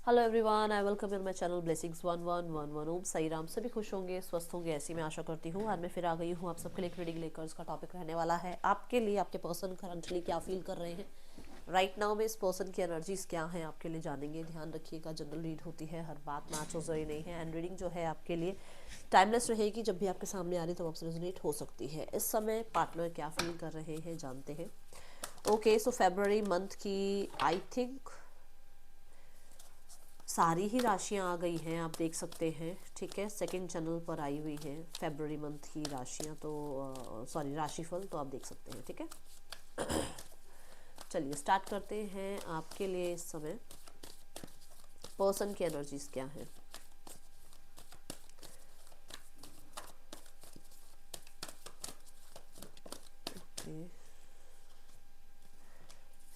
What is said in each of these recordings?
Hello everyone, I welcome in my channel blessings 1111। ओम साई राम। सभी खुश होंगे, स्वस्थ होंगे, ऐसी मैं आशा करती हूँ। आज मैं फिर आ गई हूँ आप सबके लिए एक रीडिंग लेकर। इसका टॉपिक रहने वाला है आपके लिए आपके पर्सन करंटली क्या फील कर रहे हैं राइट नाउ में। इस पर्सन की एनर्जीज क्या हैं आपके लिए जानेंगे। ध्यान रखिएगा, जनरल रीड होती है, हर बात मैच हो जरूरी नहीं है। एंड रीडिंग जो है आपके लिए टाइमलेस रहेगी। जब भी आपके सामने आ रही तो आपसे रेजोनेट हो सकती है। इस समय पार्टनर क्या फील कर रहे हैं जानते हैं। ओके, सो फरवरी मंथ की आई थिंक सारी ही राशियां आ गई हैं, आप देख सकते हैं। ठीक है, सेकंड चैनल पर आई हुई हैं फेब्रुअरी मंथ की राशियां, तो सॉरी राशिफल, तो आप देख सकते हैं। ठीक है, चलिए स्टार्ट करते हैं। आपके लिए इस समय पर्सन की एनर्जीज क्या है।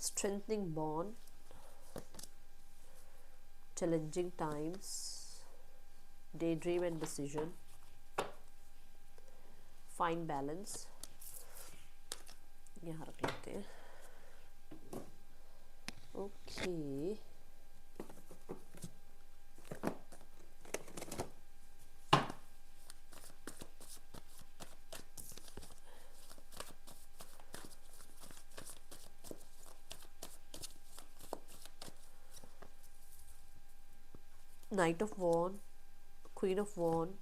Strengthening bond, challenging times, day dream and decision, fine balance, यहाँ रख लेते हैं। Okay, night of von, queen of von,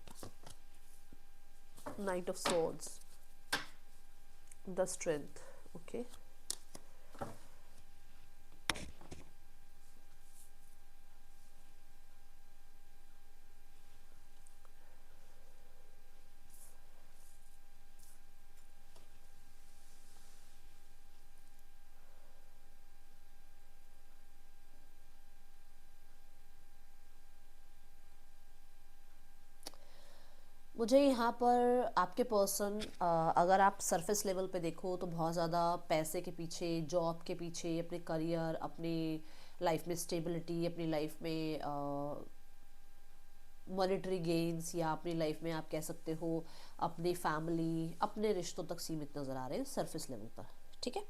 night of swords, the strength. Okay, मुझे यहाँ पर आपके पर्सन, अगर आप सरफेस लेवल पे देखो तो बहुत ज़्यादा पैसे के पीछे, जॉब के पीछे, अपने करियर, अपनी लाइफ में स्टेबिलिटी, अपनी लाइफ में मॉनेटरी गेन्स, या अपनी लाइफ में आप कह सकते हो अपनी फैमिली, अपने रिश्तों तक सीमित नज़र आ रहे हैं सरफेस लेवल पर। ठीक है,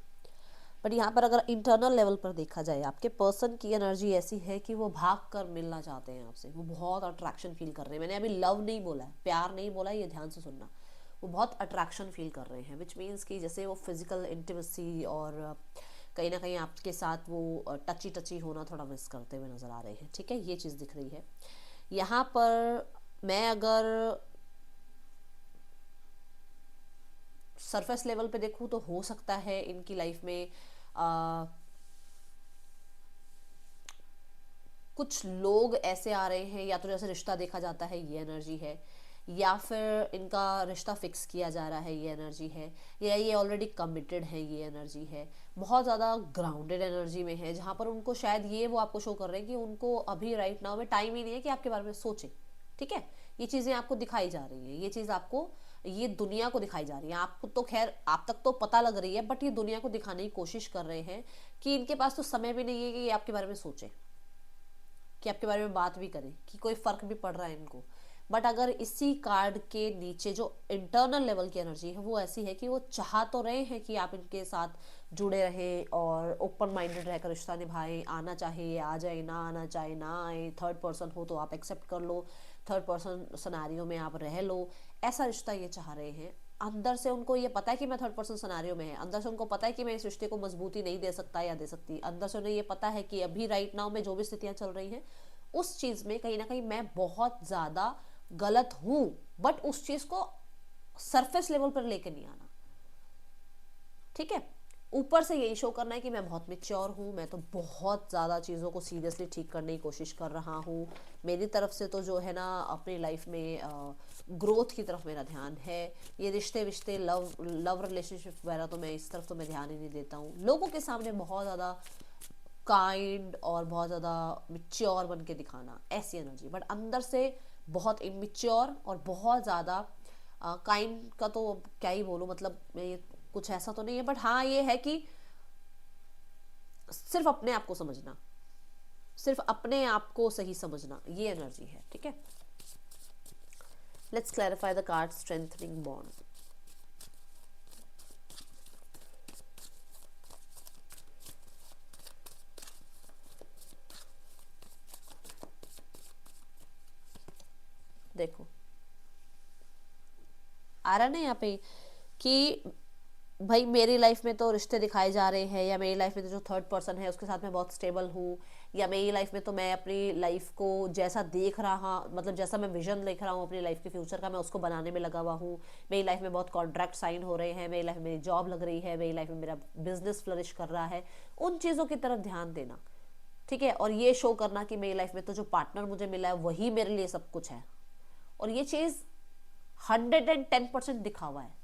बट यहाँ पर अगर इंटरनल लेवल पर देखा जाए, आपके पर्सन की एनर्जी ऐसी है कि वो भाग कर मिलना चाहते हैं आपसे। वो बहुत अट्रैक्शन फील कर रहे हैं। मैंने अभी लव नहीं बोला है, प्यार नहीं बोला है, ये ध्यान से सुनना। वो बहुत अट्रैक्शन फील कर रहे हैं, विच मीन्स कि जैसे वो फिजिकल इंटीमेसी और कहीं ना कहीं आपके साथ वो टची टची होना थोड़ा मिस करते हुए नज़र आ रहे हैं। ठीक है, ये चीज़ दिख रही है यहाँ पर। मैं अगर सरफेस लेवल पे देखूँ तो हो सकता है इनकी लाइफ में कुछ लोग ऐसे आ रहे हैं, या तो जैसे रिश्ता देखा जाता है ये एनर्जी है, या फिर इनका रिश्ता फिक्स किया जा रहा है ये एनर्जी है, या ये ऑलरेडी कमिटेड है ये एनर्जी है। बहुत ज़्यादा ग्राउंडेड एनर्जी में है, जहाँ पर उनको शायद ये वो आपको शो कर रहे हैं कि उनको अभी राइट नाउ में टाइम ही नहीं है कि आपके बारे में सोचें। ठीक है, ये चीज़ें आपको दिखाई जा रही हैं, ये चीज़ आपको, ये दुनिया को दिखाई जा रही है। आपको तो खैर आप तक तो पता लग रही है, बट ये दुनिया को दिखाने की कोशिश कर रहे हैं कि इनके पास तो समय भी नहीं है कि ये आपके बारे में सोचें, कि आपके बारे में बात भी करें, कि कोई फर्क भी पड़ रहा है इनको। बट अगर इसी कार्ड के नीचे जो इंटरनल लेवल की एनर्जी है वो ऐसी है कि वो चाह तो रहे हैं कि आप इनके साथ जुड़े रहें और ओपन माइंडेड रहकर रिश्ता निभाएं। आना चाहे आ जाए, ना आना चाहे ना आए। थर्ड पर्सन हो तो आप एक्सेप्ट कर लो, थर्ड पर्सन सिनेरियो में आप रह लो, ऐसा रिश्ता ये चाह रहे हैं। अंदर से उनको ये पता है कि मैं थर्ड पर्सन सिनेरियो में है, अंदर से उनको पता है कि मैं इस रिश्ते को मजबूती नहीं दे सकता या दे सकती। अंदर से उन्हें ये पता है कि अभी राइट नाउ में जो भी स्थितियां चल रही हैं उस चीज़ में कहीं ना कहीं मैं बहुत ज़्यादा गलत हूँ, बट उस चीज़ को सरफेस लेवल पर लेके नहीं आना। ठीक है, ऊपर से यही शो करना है कि मैं बहुत मेच्योर हूँ, मैं तो बहुत ज़्यादा चीज़ों को सीरियसली ठीक करने की कोशिश कर रहा हूँ। मेरी तरफ से तो जो है ना अपनी लाइफ में ग्रोथ की तरफ मेरा ध्यान है। ये रिश्ते विश्ते, लव लव रिलेशनशिप वगैरह तो मैं इस तरफ तो मैं ध्यान ही नहीं देता हूँ। लोगों के सामने बहुत ज़्यादा काइंड और बहुत ज़्यादा मिच्योर बन के दिखाना, ऐसी एनर्जी। बट अंदर से बहुत इमेच्योर और बहुत ज़्यादा काइंड का तो क्या ही बोलूँ, मतलब मैं ये कुछ ऐसा तो नहीं है, बट हाँ ये है कि सिर्फ अपने आप को समझना, सिर्फ अपने आप को सही समझना, ये एनर्जी है। ठीक है, let's clarify the card strengthening bond. देखो आ रहा ना यहाँ पे कि भाई मेरी लाइफ में तो रिश्ते दिखाए जा रहे हैं, या मेरी लाइफ में तो जो थर्ड पर्सन है उसके साथ मैं बहुत स्टेबल हूँ, या मेरी लाइफ में तो मैं अपनी लाइफ को जैसा देख रहा, मतलब जैसा मैं विजन देख रहा हूँ अपनी लाइफ के फ्यूचर का, मैं उसको बनाने में लगा हुआ हूँ। मेरी लाइफ में बहुत कॉन्ट्रैक्ट साइन हो रहे हैं, मेरी लाइफ में मेरी जॉब लग रही है, मेरी लाइफ में मेरा बिजनेस फ्लरिश कर रहा है। उन चीज़ों की तरफ ध्यान देना, ठीक है। और ये शो करना कि मेरी लाइफ में तो जो पार्टनर मुझे मिला है वही मेरे लिए सब कुछ है। और ये चीज़ 110% दिखा हुआ है,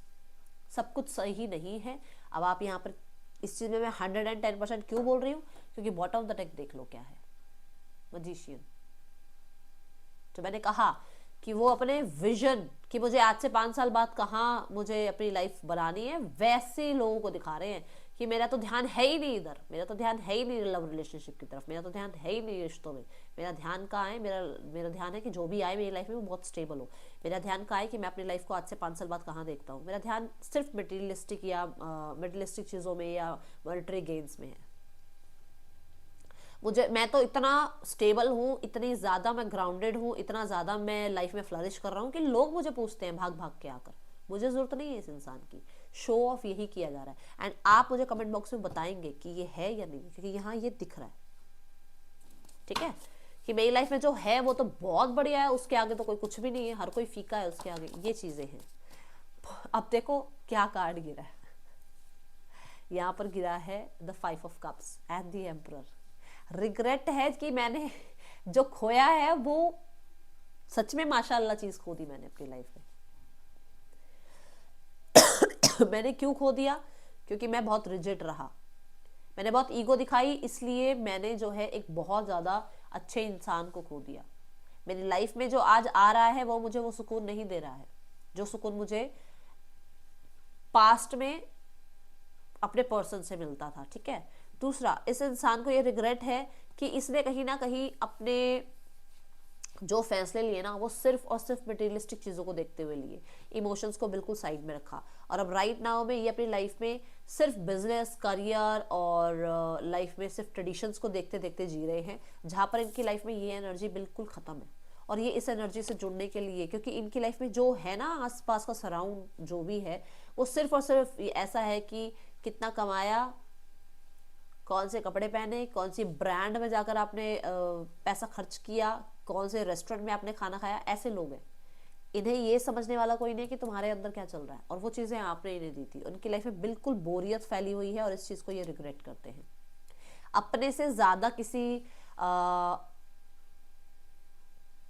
सब कुछ सही नहीं है। अब आप यहाँ पर इस चीज में मैं 110% क्यों बोल रही हूँ, क्योंकि बॉटम ऑफ द डेक देख लो क्या है। मजिशियन, तो मैंने कहा कि वो अपने विजन कि मुझे आज से 5 साल बाद कहाँ मुझे अपनी लाइफ बनानी है, वैसे लोगों को दिखा रहे हैं कि मेरा तो ध्यान है ही नहीं इधर, मेरा तो ध्यान है ही नहीं लव रिलेशनशिप की तरफ, मेरा तो ध्यान है ही नहीं रिश्तों में। मेरा ध्यान कहाँ है, मेरा ध्यान है कि जो भी आए मेरी लाइफ में वो बहुत स्टेबल हो। मेरा ध्यान कहाँ है कि मैं अपनी लाइफ को आज से 5 साल बाद कहाँ देखता हूँ। मेरा ध्यान सिर्फ मटेरियलिस्टिक या मटेरियलिस्टिक चीज़ों में या मॉनेटरी गेन्स में है। मैं तो इतना स्टेबल हूँ, इतनी ज़्यादा मैं ग्राउंडेड हूँ, इतना ज़्यादा मैं लाइफ में फ्लरिश कर रहा हूँ कि लोग मुझे पूछते हैं भाग भाग के आकर। मुझे ज़रूरत नहीं है इस इंसान की, शो ऑफ यही किया जा रहा है। एंड आप मुझे कमेंट बॉक्स में बताएंगे कि ये है या नहीं, क्योंकि यहाँ ये दिख रहा है, ठीक है, कि मेरी लाइफ में जो है वो तो बहुत बढ़िया है, उसके आगे तो कोई कुछ भी नहीं है, हर कोई फीका है उसके आगे, ये चीज़ें हैं। अब देखो क्या कार्ड गिरा है, यहाँ पर गिरा है the 5 of cups and the emperor. Regret है कि मैंने जो खोया है वो सच में माशाल्लाह चीज खो दी मैंने अपनी लाइफ में। मैंने क्यों खो दिया, क्योंकि मैं बहुत रिजिड रहा, मैंने बहुत ईगो दिखाई, इसलिए मैंने जो है एक बहुत ज़्यादा अच्छे इंसान को खो दिया। मेरी लाइफ में जो आज आ रहा है वो मुझे वो सुकून नहीं दे रहा है, जो सुकून मुझे पास्ट में अपने पर्सन से मिलता था, ठीक है। दूसरा, इस इंसान को ये रिग्रेट है कि इसने कहीं ना कहीं अपने जो फैसले लिए ना वो सिर्फ और सिर्फ मटेरियलिस्टिक चीज़ों को देखते हुए लिए, इमोशंस को बिल्कुल साइड में रखा। और अब राइट नाउ में ये अपनी लाइफ में सिर्फ बिजनेस, करियर और लाइफ में सिर्फ ट्रेडिशंस को देखते देखते जी रहे हैं, जहाँ पर इनकी लाइफ में ये एनर्जी बिल्कुल ख़त्म है। और ये इस एनर्जी से जुड़ने के लिए, क्योंकि इनकी लाइफ में जो है ना आसपास का सराउंड जो भी है, वो सिर्फ और सिर्फ ऐसा है कि कितना कमाया, कौन से कपड़े पहने, कौन सी ब्रांड में जाकर आपने पैसा खर्च किया, कौन से रेस्टोरेंट में आपने खाना खाया, ऐसे लोग हैं। इन्हें ये समझने वाला कोई नहीं कि तुम्हारे अंदर क्या चल रहा है, और वो चीज़ें आपने इन्हें दी थी। उनकी लाइफ में बिल्कुल बोरियत फैली हुई है और इस चीज़ को ये रिग्रेट करते हैं। अपने से ज़्यादा किसी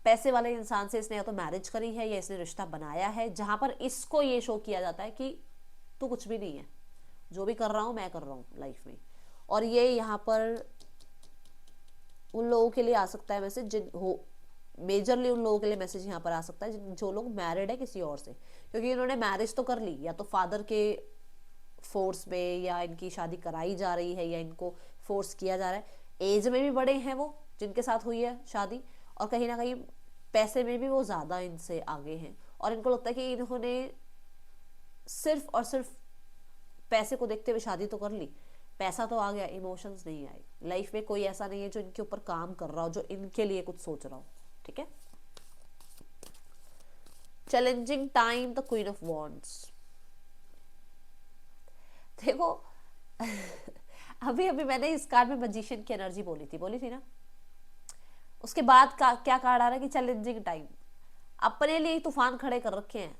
पैसे वाले इंसान से इसने या तो मैरिज करी है या इसने रिश्ता बनाया है, जहां पर इसको ये शो किया जाता है कि तू कुछ भी नहीं है, जो भी कर रहा हूं मैं कर रहा हूं लाइफ में। और ये यहाँ पर उन लोगों के लिए आ सकता है मैसेज जिन हो, मेजरली उन लोगों के लिए मैसेज यहाँ पर आ सकता है जो लोग मैरिड है किसी और से, क्योंकि इन्होंने मैरिज तो कर ली, या तो फादर के फोर्स में, या इनकी शादी कराई जा रही है, या इनको फोर्स किया जा रहा है। एज में भी बड़े हैं वो जिनके साथ हुई है शादी, और कहीं ना कहीं पैसे में भी वो ज़्यादा इनसे आगे हैं, और इनको लगता है कि इन्होंने सिर्फ और सिर्फ पैसे को देखते हुए शादी तो कर ली, पैसा तो आ गया, इमोशंस नहीं आए। लाइफ में कोई ऐसा नहीं है जो इनके ऊपर काम कर रहा हो, जो इनके लिए कुछ सोच रहा हो, ठीक है। Challenging time, the queen of wands. देखो अभी अभी मैंने इस कार्ड में मैजिशियन की एनर्जी बोली थी ना, उसके बाद क्या कार्ड आ रहा है कि चैलेंजिंग टाइम। अपने लिए तूफान खड़े कर रखे हैं,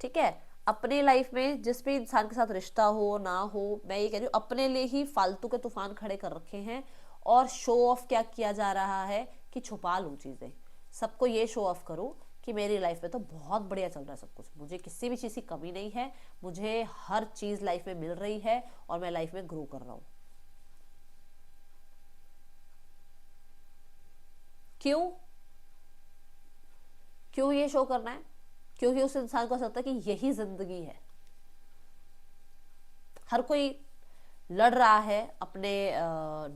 ठीक है। अपने लाइफ में जिस भी इंसान के साथ रिश्ता हो ना हो, मैं ये कह रही हूँ अपने लिए ही फालतू के तूफान खड़े कर रखे हैं। और शो ऑफ क्या किया जा रहा है कि छुपा लूँ चीज़ें, सबको ये शो ऑफ करूँ कि मेरी लाइफ में तो बहुत बढ़िया चल रहा है सब कुछ, मुझे किसी भी चीज़ की कमी नहीं है, मुझे हर चीज़ लाइफ में मिल रही है और मैं लाइफ में ग्रो कर रहा हूँ। क्यों क्यों ये शो करना है, क्योंकि उस इंसान को ऐसा लगता है कि यही जिंदगी है। हर कोई लड़ रहा है अपने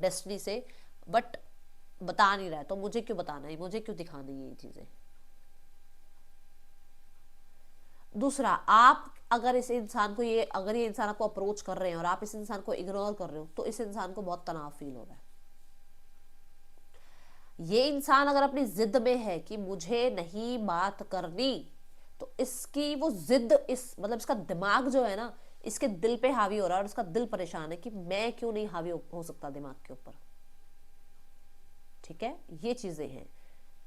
डेस्टिनी से, बट बता नहीं रहा है, तो मुझे क्यों बताना है, मुझे क्यों दिखानी है ये चीजें। दूसरा, आप अगर इस इंसान को अगर ये इंसान आपको अप्रोच कर रहे हैं और आप इस इंसान को इग्नोर कर रहे हो, तो इस इंसान को बहुत तनाव फील हो रहा है। ये इंसान अगर अपनी जिद में है कि मुझे नहीं बात करनी, तो इसकी वो जिद, इस मतलब इसका दिमाग जो है ना, इसके दिल पे हावी हो रहा है और उसका दिल परेशान है कि मैं क्यों नहीं हावी हो सकता दिमाग के ऊपर। ठीक है, ये चीजें हैं।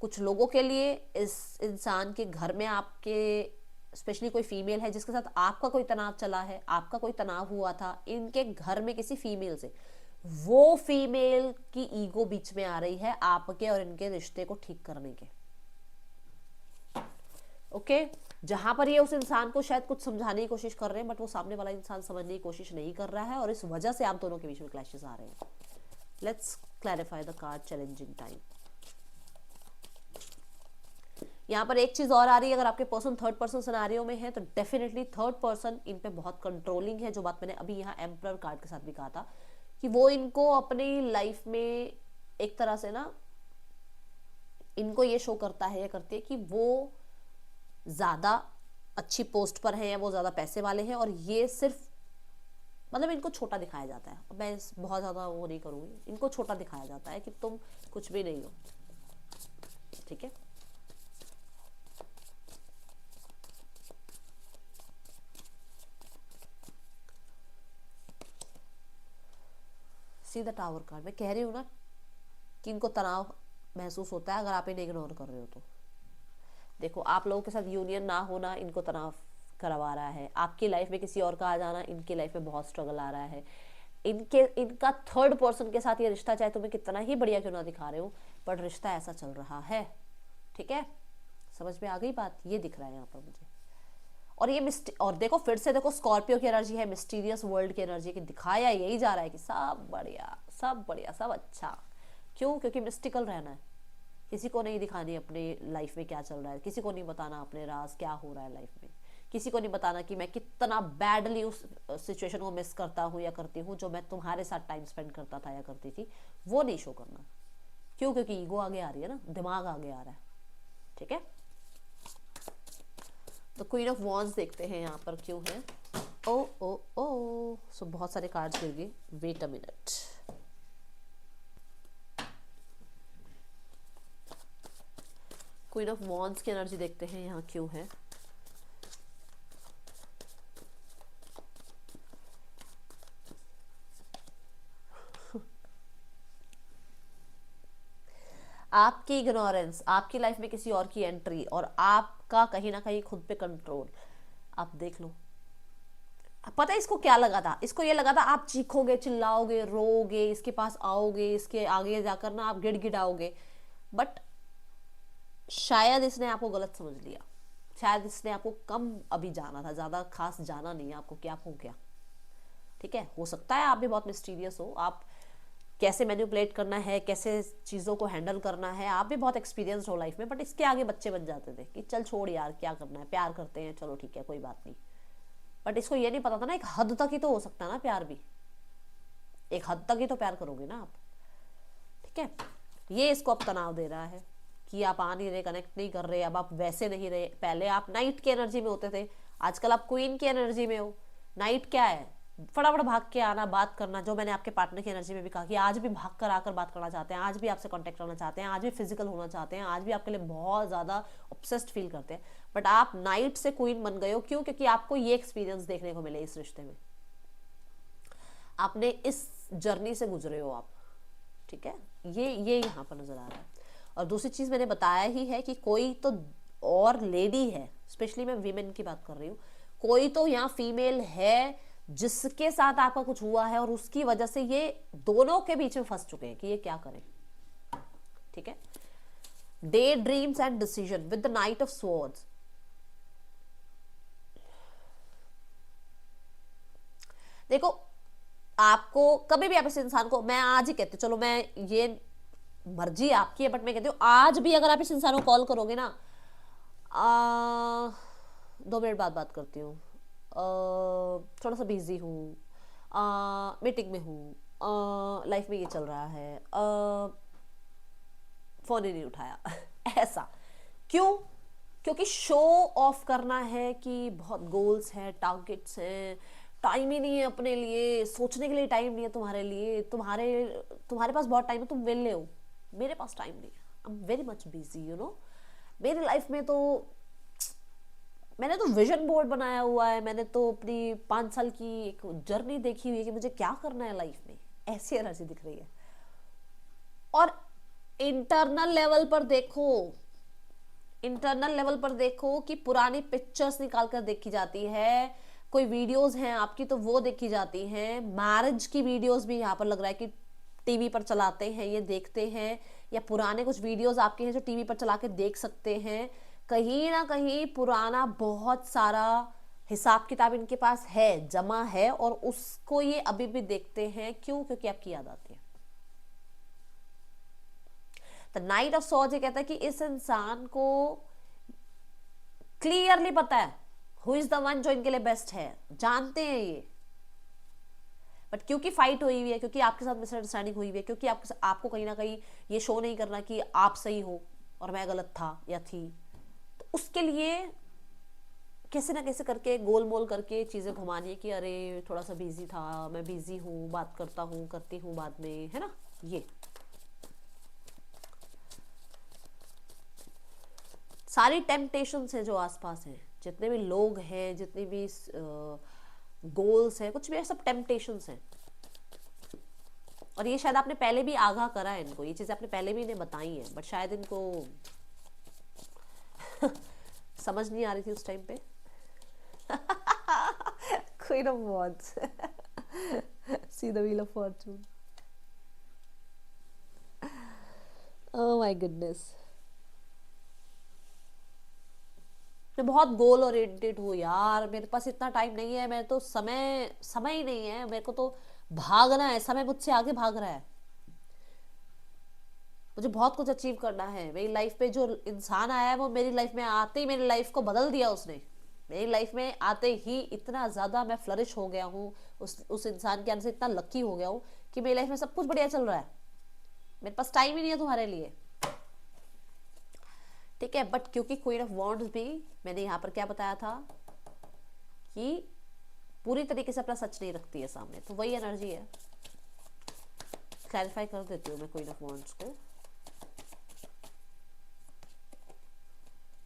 कुछ लोगों के लिए इस इंसान के घर में आपके, स्पेशली कोई फीमेल है जिसके साथ आपका कोई तनाव चला है, आपका कोई तनाव हुआ था इनके घर में किसी फीमेल से, वो फीमेल की ईगो बीच में आ रही है आपके और इनके रिश्ते को ठीक करने के। ओके, जहां पर ये उस इंसान को शायद कुछ समझाने की कोशिश कर रहे हैं, बट वो सामने वाला इंसान समझने की कोशिश नहीं कर रहा है और इस वजह से आप दोनों के बीच में क्लैशेस आ रहे हैं। Let's clarify the card challenging time. यहाँ पर एक चीज और आ रही है, अगर आपके पर्सन थर्ड पर्सन सिनेरियो में है तो डेफिनेटली थर्ड पर्सन इन पे बहुत कंट्रोलिंग है, जो बात मैंने अभी यहाँ एम्परर कार्ड के साथ भी कहा था कि वो इनको अपनी लाइफ में एक तरह से ना, इनको ये शो करता है या करती है कि वो ज्यादा अच्छी पोस्ट पर है या वो ज्यादा पैसे वाले हैं, और ये सिर्फ मतलब इनको छोटा दिखाया जाता है। मैं बहुत ज्यादा वो नहीं करूंगी, इनको छोटा दिखाया जाता है कि तुम कुछ भी नहीं हो। ठीक है, सी द टावर कार्ड। मैं कह रही हूँ ना कि इनको तनाव महसूस होता है अगर आप इन्हें इग्नोर कर रहे हो तो। देखो, आप लोगों के साथ यूनियन ना होना इनको तनाव करवा रहा है, आपकी लाइफ में किसी और का आ जाना इनकी लाइफ में बहुत स्ट्रगल आ रहा है, इनका थर्ड पर्सन के साथ ये रिश्ता चाहे तुम्हें कितना ही बढ़िया क्यों ना दिखा रहे हो, बट रिश्ता ऐसा चल रहा है। ठीक है, समझ में आ गई बात? ये दिख रहा है यहाँ पर मुझे। और ये और देखो फिर से देखो, स्कॉर्पियो की एनर्जी है, मिस्टीरियस वर्ल्ड की एनर्जी, की दिखाया यही जा रहा है कि सब बढ़िया सब बढ़िया सब अच्छा। क्यों? क्योंकि मिस्टिकल रहना है, किसी को नहीं दिखानी अपने लाइफ में क्या चल रहा है, किसी को नहीं बताना अपने राज क्या हो रहा है लाइफ में, किसी को नहीं बताना कि मैं कितना बैडली उस सिचुएशन को मिस करता हूँ या करती हूँ जो मैं तुम्हारे साथ टाइम स्पेंड करता था या करती थी, वो नहीं शो करना। क्यों? क्योंकि ईगो आगे आ रही है ना, दिमाग आगे आ रहा है। ठीक है, तो क्वीन ऑफ वॉन्ड्स देखते हैं यहाँ पर क्यों है। ओ ओ ओ, सो बहुत सारे कार्ड्स गिर गए, wait a minute. Queen of wands की एनर्जी देखते हैं यहाँ क्यों है। आपकी इग्नोरेंस, आपकी लाइफ में किसी और की एंट्री और आपका कहीं ना कहीं खुद पे कंट्रोल। आप देख लो, पता है इसको क्या लगा था? इसको ये लगा था आप चीखोगे, चिल्लाओगे, रोओगे, इसके पास आओगे, इसके आगे जाकर ना आप गिड़गिड़ाओगे, बट शायद इसने आपको गलत समझ लिया, शायद इसने आपको कम अभी जाना था, ज्यादा खास जाना नहीं है आपको कि आप हो क्या। ठीक है, हो सकता है आप भी बहुत मिस्टीरियस हो, आप कैसे मैनिपुलेट करना है, कैसे चीज़ों को हैंडल करना है, आप भी बहुत एक्सपीरियंस्ड हो लाइफ में, बट इसके आगे बच्चे बन जाते थे कि चल छोड़ यार क्या करना है, प्यार करते हैं चलो ठीक है कोई बात नहीं। बट इसको ये नहीं पता था ना, एक हद तक ही तो हो सकता है ना प्यार भी, एक हद तक ही तो प्यार करोगे ना आप। ठीक है, ये इसको अब तनाव दे रहा है कि आप आ नहीं रहे, कनेक्ट नहीं कर रहे, अब आप वैसे नहीं रहे। पहले आप नाइट की एनर्जी में होते थे, आजकल आप क्वीन की एनर्जी में हो। नाइट क्या है? फटाफट भाग के आना, बात करना, जो मैंने आपके पार्टनर की एनर्जी में भी कहा कि आज भी भाग कर आकर बात करना चाहते हैं, आज भी आपसे कांटेक्ट करना चाहते हैं, आज भी फिजिकल होना चाहते हैं, आज भी आपके लिए बहुत ज़्यादा ऑब्सेस्ड फील करते हैं, बट आप नाइट से क्वीन बन गए हो। क्यों? क्योंकि आपको ये एक्सपीरियंस देखने को मिले इस रिश्ते में, आपने इस जर्नी से गुजरे हो आप। ठीक है, ये यहाँ पर नजर आ रहा है। और दूसरी चीज मैंने बताया ही है कि कोई तो और लेडी है, स्पेशली मैं वीमेन की बात कर रही हूँ, कोई तो यहाँ फीमेल है जिसके साथ आपका कुछ हुआ है और उसकी वजह से ये दोनों के बीच में फंस चुके हैं कि ये क्या करें। ठीक है, day dreams and decision with the night of swords. देखो, आपको कभी भी आप इस इंसान को, मैं आज ही कहती हूँ, चलो मैं ये मर्जी आपकी है, बट मैं कहती हूँ आज भी अगर आप इस इंसान को कॉल करोगे ना, 2 मिनट बाद बात करती हूँ, थोड़ा सा बिजी हूँ, मीटिंग में हूँ, लाइफ में ये चल रहा है, फोन ही नहीं उठाया ऐसा क्यों? क्योंकि शो ऑफ करना है कि बहुत गोल्स हैं, टारगेट्स हैं, टाइम ही नहीं है अपने लिए, सोचने के लिए टाइम नहीं है तुम्हारे लिए, तुम्हारे पास बहुत टाइम है, तुम वेले हो, मेरे पास टाइम नहीं है, I am very much busy, you know. मेरी लाइफ में तो मैंने तो विजन बोर्ड बनाया हुआ है, मैंने तो अपनी 5 साल की एक जर्नी देखी हुई है कि मुझे क्या करना है लाइफ में, ऐसी एनर्जी दिख रही है। और इंटरनल लेवल पर देखो, इंटरनल लेवल पर देखो कि पुरानी पिक्चर्स निकाल कर देखी जाती है, कोई वीडियोस हैं आपकी तो वो देखी जाती हैं, मैरिज की वीडियोस भी यहाँ पर लग रहा है कि टीवी पर चलाते हैं, ये देखते हैं, या पुराने कुछ वीडियोस आपके हैं जो टीवी पर चला के देख सकते हैं। कहीं ना कहीं पुराना बहुत सारा हिसाब किताब इनके पास है, जमा है, और उसको ये अभी भी देखते हैं। क्यों? क्योंकि आपकी याद आती है। द नाइट ऑफ सॉर्ड्स ये कहता है कि इस इंसान को क्लियरली पता है हु इज द वन जो इनके लिए बेस्ट है, जानते हैं ये, बट क्योंकि फाइट हुई हुई है, क्योंकि आपके साथ मिसअंडरस्टैंडिंग हुई हुई है, क्योंकि आपको कहीं ना कहीं ये शो नहीं करना कि आप सही हो और मैं गलत था या थी, तो उसके लिए कैसे ना कैसे करके गोल मोल करके चीजें घुमानी है कि अरे थोड़ा सा बिजी था, मैं बिजी हूँ, बात करता हूँ, करती हूँ बाद में, है ना। ये सारी टेम्पटेशंस हैं जो आसपास हैं, जितने भी लोग हैं, जितने भी गोल्स हैं, कुछ भी सब टेम्पटेशंस हैं। और ये शायद आपने पहले भी आगाह करा है इनको, ये चीजें आपने पहले भी इन्हें बताई हैं, बट शायद इनको समझ नहीं आ रही थी उस टाइम पे। Queen of Wands. See the Wheel of Fortune. Oh my goodness. मैं बहुत गोल ओरिएंटेड हूँ यार, मेरे पास इतना टाइम नहीं है, मैं तो समय ही नहीं है, मेरे को तो भागना है, समय मुझसे आगे भाग रहा है, मुझे बहुत कुछ अचीव करना है। मेरी लाइफ पे जो इंसान आया है वो मेरी लाइफ में आते ही मेरी लाइफ को बदल दिया उसने। मेरी लाइफ में आते ही इतना ज़्यादा मैं फ्लरिश हो गया हूँ, उस इंसान के आने से इतना लकी हो गया हूँ कि मेरी लाइफ में सब कुछ बढ़िया चल रहा है, मेरे पास टाइम ही नहीं है तुम्हारे लिए, ठीक है। बट क्योंकि क्वीन ऑफ वॉन्ड्स भी मैंने यहाँ पर क्या बताया था कि पूरी तरीके से अपना सच नहीं रखती है सामने, तो वही एनर्जी है। क्लैरिफाई कर देती हूँ मैं क्वीन ऑफ वॉन्ड्स को।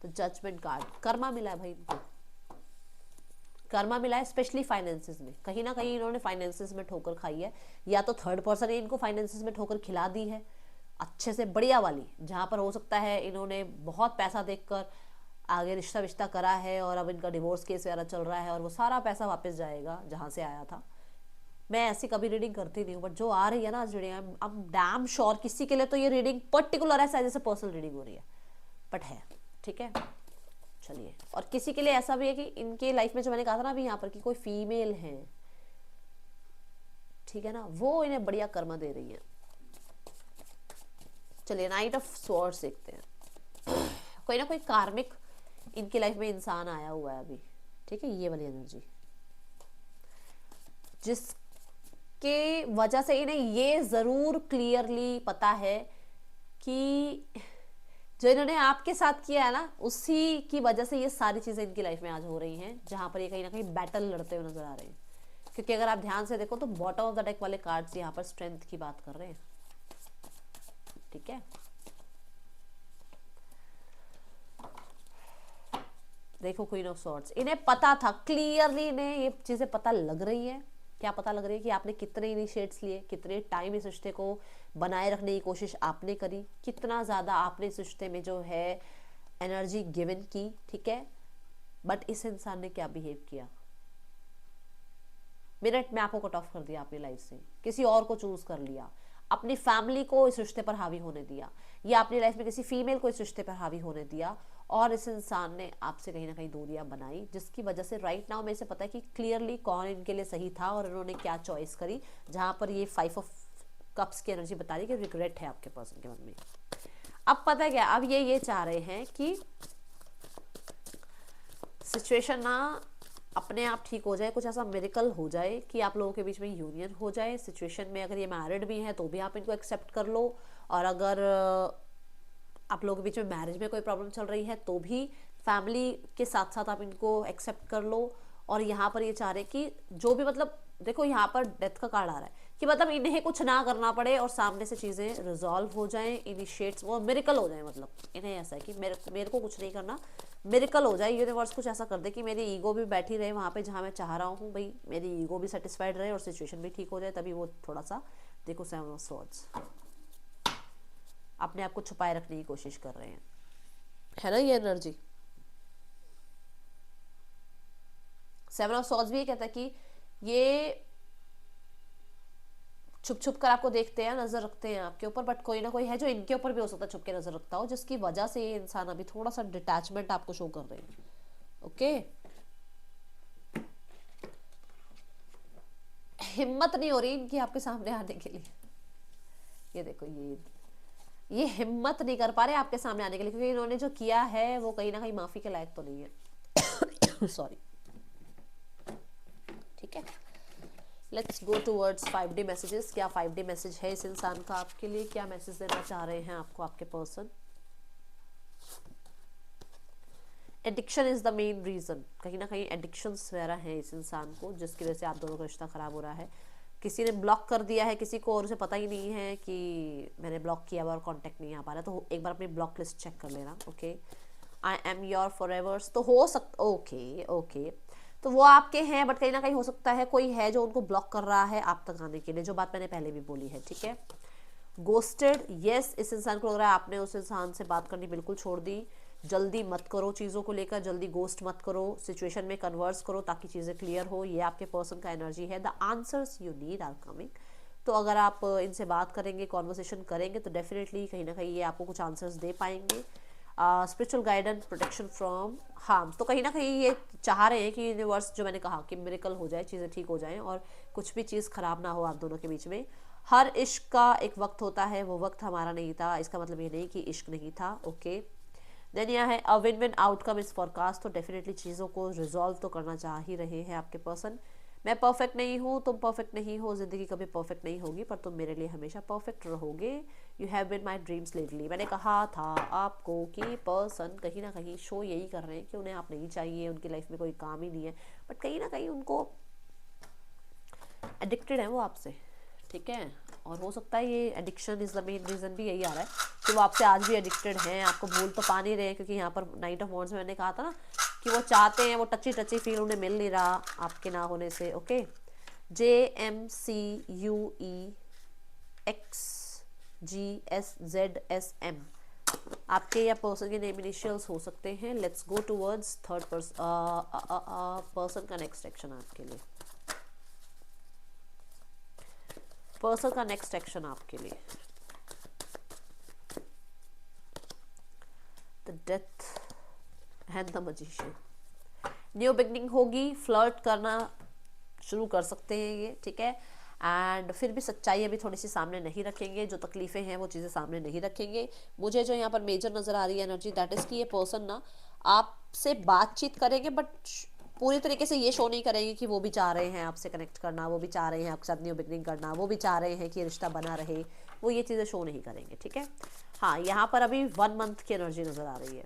तो जजमेंट कार्ड, कर्मा मिला है भाई इनको, कर्मा मिला है, स्पेशली फाइनेंसेस में। कहीं ना कहीं इन्होंने फाइनेंसेस में ठोकर खाई है, या तो थर्ड पर्सन ने इनको फाइनेंसेस में ठोकर खिला दी है अच्छे से, बढ़िया वाली, जहां पर हो सकता है इन्होंने बहुत पैसा देखकर आगे रिश्ता विश्ता करा है और अब इनका डिवोर्स केस वगैरह चल रहा है और वो सारा पैसा वापस जाएगा जहां से आया था। मैं ऐसी कभी रीडिंग करती नहीं हूँ, बट जो आ रही है ना आज reading, I am damn sure किसी के लिए तो ये रीडिंग पर्टिकुलर ऐसा जैसे पर्सनल रीडिंग हो रही है, बट है, ठीक है। चलिए, और किसी के लिए ऐसा भी है कि इनके लाइफ में जो मैंने कहा था ना अभी यहाँ पर कि कोई फीमेल है, ठीक है ना, वो इन्हें बढ़िया कर्मा दे रही है। चलिए नाइट ऑफ स्वॉर्ड्स देखते हैं। कोई ना कोई कार्मिक इनकी लाइफ में इंसान आया हुआ है अभी, ठीक है, ये वाली एनर्जी, जिसके वजह से इन्हें ये जरूर क्लियरली पता है कि जो इन्होंने आपके साथ किया है ना, उसी की वजह से ये सारी चीजें इनकी लाइफ में आज हो रही हैं, जहां पर ये कहीं ना कहीं बैटल लड़ते हुए नजर आ रहे हैं। क्योंकि अगर आप ध्यान से देखो तो बॉटम ऑफ द डेक वाले कार्ड्स यहाँ पर स्ट्रेंथ की बात कर रहे हैं, ठीक है। देखो क्वीन ऑफ सॉर्ड्स, इन्हें पता था क्लियरली, इन्हें ये चीजें पता लग रही है। क्या पता लग रही है कि आपने कितने इनिशिएट्स लिए, कितने टाइम इस रिश्ते को बनाए रखने की कोशिश आपने करी, कितना ज्यादा आपने इस रिश्ते में जो है एनर्जी गिवन की, ठीक है। बट इस इंसान ने क्या बिहेव किया, मिनट में आपको कट ऑफ कर दिया अपनी लाइफ से, किसी और को चूज कर लिया, अपनी फैमिली को इस रिश्ते पर हावी होने दिया, या अपनी लाइफ में किसी फीमेल को इस रिश्ते पर हावी होने दिया, और इस इंसान ने आपसे कहीं ना कहीं दूरियां बनाई, जिसकी वजह से राइट नाउ मेरे से पता है कि क्लियरली कौन इनके लिए सही था और इन्होंने क्या चॉइस करी। जहां पर ये 5 ऑफ कप्स की एनर्जी बता रही है कि रिग्रेट है आपके पर्सन के मन में। अब पता है क्या, अब ये चाह रहे हैं कि सिचुएशन ना अपने आप ठीक हो जाए, कुछ ऐसा मिरेकल हो जाए कि आप लोगों के बीच में यूनियन हो जाए। सिचुएशन में अगर ये मैरिड भी हैं तो भी आप इनको एक्सेप्ट कर लो, और अगर आप लोगों के बीच में मैरिज में कोई प्रॉब्लम चल रही है तो भी फैमिली के साथ साथ आप इनको एक्सेप्ट कर लो। और यहाँ पर ये चाह रहे कि जो भी, मतलब देखो यहाँ पर डेथ का कार्ड आ रहा है, कि मतलब इन्हें कुछ ना करना पड़े और सामने से चीज़ें रिजॉल्व हो जाएं, इनिशिएट्स वो मिरेकल हो जाए। मतलब इन्हें ऐसा है कि मेरे को कुछ नहीं करना, मिरेकल हो जाए, यूनिवर्स कुछ ऐसा कर दे कि मेरी ईगो भी बैठी रहे वहाँ पे जहाँ मैं चाह रहा हूँ, भाई मेरी ईगो भी सेटिस्फाइड रहे और सिचुएशन भी ठीक हो जाए। तभी वो थोड़ा सा देखो 7 ऑफ स्वॉर्ड्स अपने आप को छुपाए रखने की कोशिश कर रहे हैं, है ना ये एनर्जी। 7 ऑफ स्वॉर्ड्स भी ये कहता है कि ये छुप छुप कर आपको देखते हैं, नजर रखते हैं आपके ऊपर, बट कोई ना कोई है जो इनके ऊपर भी हो सकता है छुप के नजर रखता हो, जिसकी वजह से ये इंसान अभी थोड़ा सा डिटैचमेंट आपको शो कर रहे हैं। ओके, हिम्मत नहीं हो रही इनकी आपके सामने आने के लिए। ये देखो, ये हिम्मत नहीं कर पा रहे आपके सामने आने के लिए, क्योंकि इन्होंने जो किया है वो कहीं ना कहीं माफी के लायक तो नहीं है। सॉरी, ठीक है। Let's go towards 5D messages. क्या 5D मैसेज है इस इंसान का आपके लिए, क्या मैसेज देना चाह रहे हैं आपको आपके person. Addiction is the main reason, कहीं ना कहीं एडिक्शंस वगैरह हैं इस इंसान को, जिसकी वजह से आप दोनों का रिश्ता खराब हो रहा है। किसी ने ब्लॉक कर दिया है किसी को और उसे पता ही नहीं है कि मैंने ब्लॉक किया हुआ और कांटेक्ट नहीं आ पा रहा, तो एक बार अपनी ब्लॉक लिस्ट चेक कर लेना। ओके, आई एम योर फॉरएवर्स, तो हो सकता, ओके ओके, तो वो आपके हैं, बट कहीं ना कहीं हो सकता है कोई है जो उनको ब्लॉक कर रहा है आप तक आने के लिए, जो बात मैंने पहले भी बोली है, ठीक है। गोस्टेड, यस, इस इंसान को लग रहा है आपने उस इंसान से बात करनी बिल्कुल छोड़ दी। जल्दी मत करो चीज़ों को लेकर, जल्दी गोस्ट मत करो, सिचुएशन में कन्वर्स करो ताकि चीज़ें क्लियर हो। ये आपके पर्सन का एनर्जी है। The answers you need are coming, तो अगर आप इनसे बात करेंगे, कॉन्वर्सेशन करेंगे, तो डेफिनेटली कहीं ना कहीं ये आपको कुछ आंसर्स दे पाएंगे। Spiritual guidance, protection from harm, तो कहीं ना कहीं ये चाह रहे हैं कि यूनिवर्स, जो मैंने कहा कि मिरेकल हो जाए, चीज़ें ठीक हो जाएं और कुछ भी चीज़ खराब ना हो आप दोनों के बीच में। हर इश्क का एक वक्त होता है, वो वक्त हमारा नहीं था, इसका मतलब ये नहीं कि इश्क नहीं था। ओके, देन यह है a win win outcome is forecast, तो डेफिनेटली चीज़ों को रिजॉल्व तो करना चाह ही रहे हैं आपके पर्सन। मैं परफेक्ट नहीं हूँ, तुम परफेक्ट नहीं हो, ज़िंदगी कभी परफेक्ट नहीं होगी, पर तुम मेरे लिए हमेशा परफेक्ट रहोगे। You have been my dreams lately, मैंने कहा था आपको कि पर्सन कहीं ना कहीं शो यही कर रहे हैं कि उन्हें आप नहीं चाहिए, उनकी लाइफ में कोई काम ही नहीं है, बट कहीं ना कहीं उनको एडिक्टेड है वो आपसे, ठीक है। और हो सकता है ये addiction is the main reason भी यही आ रहा है कि वो आपसे आज भी एडिक्टेड हैं, आपको भूल तो पा नहीं रहे, क्योंकि यहाँ पर नाइट ऑफ वॉन्ड्स में मैंने कहा था ना कि वो चाहते हैं, वो टची टची फील उन्हें मिल नहीं रहा आपके ना होने से। ओके, JMCUEXGSZSM आपके या पर्सन के नेम इनिशियल्स हो सकते हैं। Let's go towards third person का नेक्स्ट एक्शन आपके लिए, पर्सन का नेक्स्ट एक्शन आपके लिए। The death and the magician, new beginning होगी, फ्लर्ट करना शुरू कर सकते हैं ये, ठीक है। एंड फिर भी सच्चाई अभी थोड़ी सी सामने नहीं रखेंगे, जो तकलीफें हैं वो चीज़ें सामने नहीं रखेंगे। मुझे जो यहाँ पर मेजर नज़र आ रही है एनर्जी, दैट इज़ कि ये पर्सन ना आपसे बातचीत करेंगे, बट पूरी तरीके से ये शो नहीं करेंगे कि वो भी चाह रहे हैं आपसे कनेक्ट करना, वो भी चाह रहे हैं आपके साथ न्यू बिगनिंग करना, वो भी चाह रहे हैं कि रिश्ता बना रहे, वो ये चीज़ें शो नहीं करेंगे, ठीक है। हाँ, यहाँ पर अभी 1 मंथ की एनर्जी नज़र आ रही है।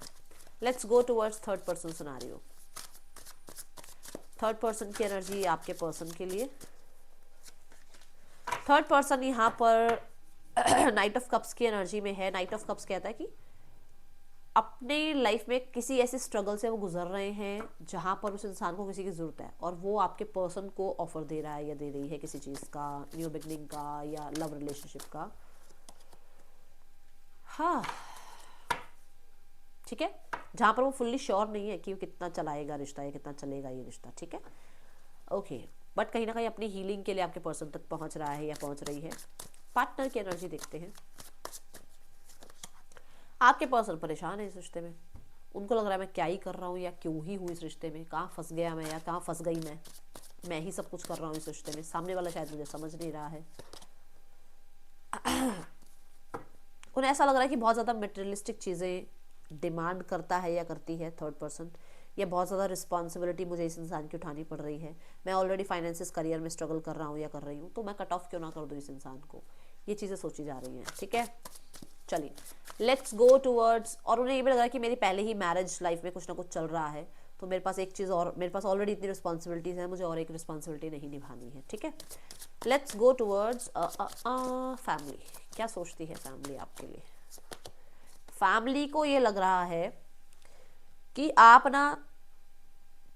Let's go towards third person scenario. Third person की एनर्जी आपके पर्सन के लिए। थर्ड पर्सन यहाँ पर नाइट ऑफ कप्स की एनर्जी में है। नाइट ऑफ कप्स कहता है कि अपने लाइफ में किसी ऐसे स्ट्रगल से वो गुजर रहे हैं जहाँ पर उस इंसान को किसी की ज़रूरत है, और वो आपके पर्सन को ऑफर दे रहा है या दे रही है किसी चीज़ का, न्यू बिगनिंग का या लव रिलेशनशिप का। हाँ, ठीक है, जहाँ पर वो फुल्ली श्योर नहीं है कि वो कितना चलाएगा रिश्ता या कितना चलेगा ये रिश्ता, ठीक है। ओके, बट कहीं ना कहीं अपनी हीलिंग के लिए आपके पर्सन तक पहुँच रहा है या पहुँच रही है। पार्टनर की एनर्जी देखते हैं। आपके पर्सन परेशान है इस रिश्ते में, उनको लग रहा है मैं क्या ही कर रहा हूँ या क्यों ही हूँ इस रिश्ते में, कहाँ फंस गया मैं या कहाँ फंस गई मैं ही सब कुछ कर रहा हूँ इस रिश्ते में, सामने वाला शायद मुझे समझ नहीं रहा है। उन्हें ऐसा लग रहा है कि बहुत ज़्यादा मटेरियलिस्टिक चीज़ें डिमांड करता है या करती है थर्ड पर्सन, या बहुत ज़्यादा रिस्पॉन्सिबिलिटी मुझे इस इंसान की उठानी पड़ रही है, मैं ऑलरेडी फाइनेंसिस करियर में स्ट्रगल कर रहा हूँ या कर रही हूँ, तो मैं कट ऑफ क्यों ना कर दूँ इस इंसान को, ये चीज़ें सोची जा रही हैं, ठीक है। चलिए लेट्स गो टूवर्ड्स, और उन्हें ये भी लग रहा है कि मेरी पहले ही मैरिज लाइफ में कुछ ना कुछ चल रहा है, तो मेरे पास एक चीज़ और, मेरे पास ऑलरेडी इतनी रिस्पॉन्सिबिलिटीज़ हैं, मुझे और एक रिस्पॉन्सिबिलिटी नहीं निभानी है, ठीक है। Let's go towards family. क्या सोचती है फैमिली आपके लिए? फैमिली को ये लग रहा है कि आप ना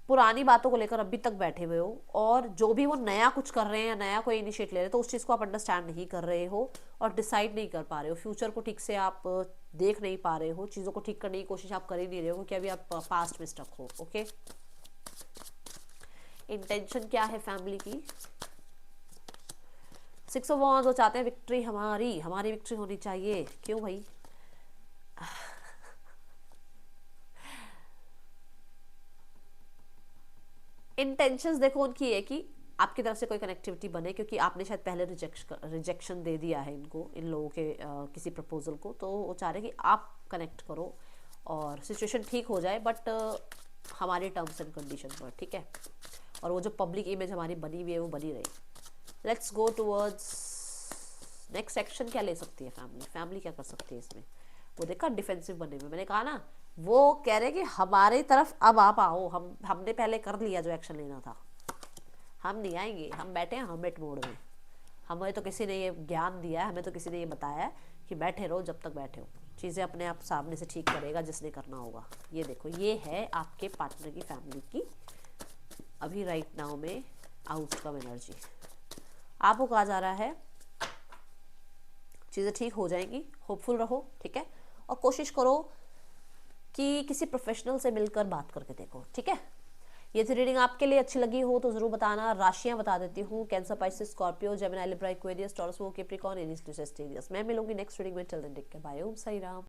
पुरानी बातों को लेकर अभी तक बैठे हुए हो, और जो भी वो नया कुछ कर रहे हैं या नया कोई इनिशिएट ले रहे हैं तो उस चीज़ को आप अंडरस्टैंड नहीं कर रहे हो और डिसाइड नहीं कर पा रहे हो। फ्यूचर को ठीक से आप देख नहीं पा रहे हो, चीज़ों को ठीक करने की कोशिश आप कर ही नहीं रहे हो क्योंकि अभी आप पास्ट में स्टक हो। ओके, इंटेंशन क्या है फैमिली की? 6 ऑफ वांड्स, वो चाहते हैं विक्ट्री, हमारी विक्ट्री होनी चाहिए। क्यों भाई? इंटेंशंस देखो उनकी है कि आपकी तरफ से कोई कनेक्टिविटी बने, क्योंकि आपने शायद पहले रिजेक्शन दे दिया है इनको, इन लोगों के किसी प्रपोजल को, तो वो चाह रहे हैं कि आप कनेक्ट करो और सिचुएशन ठीक हो जाए, बट हमारे टर्म्स एंड कंडीशन पर, ठीक है। और वो जो पब्लिक इमेज हमारी बनी हुई है वो बनी रही। Let's go towards next action. क्या ले सकती है फैमिली? फैमिली क्या कर सकती है इसमें? वो देखा डिफेंसिव बने हुए, मैंने कहा ना, वो कह रहे कि हमारी तरफ अब आप आओ, हमने पहले कर लिया जो एक्शन लेना था, हम नहीं आएंगे, हम बैठे हैं हर्मिट मोड में। हमें तो किसी ने ये ज्ञान दिया है, हमें तो किसी ने ये बताया है कि बैठे रहो, जब तक बैठे हो चीज़ें अपने आप सामने से ठीक करेगा जिसने करना होगा। ये देखो, ये है आपके पार्टनर की फैमिली की अभी राइट नाउ में आउटकम एनर्जी। आपको कहा जा रहा है चीज़ें ठीक हो जाएंगी, होपफुल रहो, ठीक है, और कोशिश करो कि किसी प्रोफेशनल से मिलकर बात करके देखो, ठीक है। ये थी रीडिंग, आपके लिए अच्छी लगी हो तो जरूर बताना। राशियां बता देती हूँ, Cancer, Pisces, Scorpio, Gemini, Libra, Aquarius, Taurus, Capricorn, Aries, टेस्टेरियस। मैं मिलूंगी नेक्स्ट रीडिंग में। Till then take care, bye, Om Sai Ram.